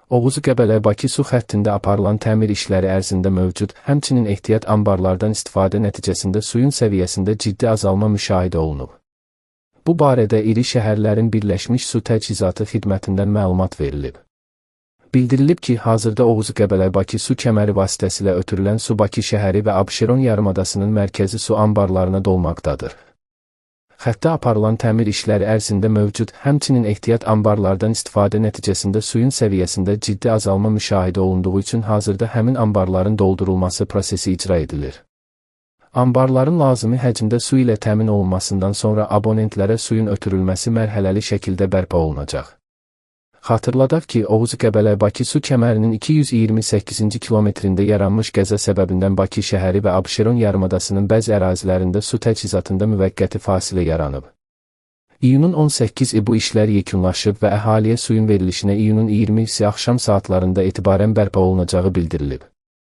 Oğuz-Qəbələ-Bakı su xəttində aparılan təmir işləri ərzində mövcud, həmçinin ehtiyat anbarlardan istifadə nəticəsində suyun səviyyəsində ciddi azalma müşahidə olunub. Bu barədə iri şəhərlərin Birləşmiş Su Təchizatı xidmətindən məlumat verilib. Bildirilib ki, hazırda Oğuz-Qəbələ-Bakı su kəməri vasitəsilə ötürülən su Bakı şəhəri və Abşeron yarımadasının mərkəzi su anbarlarına dolmaqdadır. Xəttə aparılan təmir işləri ərzində mövcud, həmçinin ehtiyat anbarlardan istifadə nəticəsində suyun səviyyəsində ciddi azalma müşahidə olunduğu üçün hazırda həmin anbarların doldurulması prosesi icra edilir. Anbarların lazımi həcmdə su ilə təmin olunmasından sonra abonentlərə suyun ötürülməsi mərhələli şəkildə bərpa olunacaq. Xatırladaq ki, Oğuz-Qəbələ-Bakı su kəmərinin 228-ci kilometrində yaranmış qəza səbəbindən Bakı şəhəri və Abşeron yarımadasının bəzi ərazilərində su təchizatında müvəqqəti fasilə yaranıb. İyunun 18-i bu işlər yekunlaşıb və əhaliyə suyun verilişinə iyunun 20-si axşam saatlarında etibarən bərpa olunacağı bildirilib.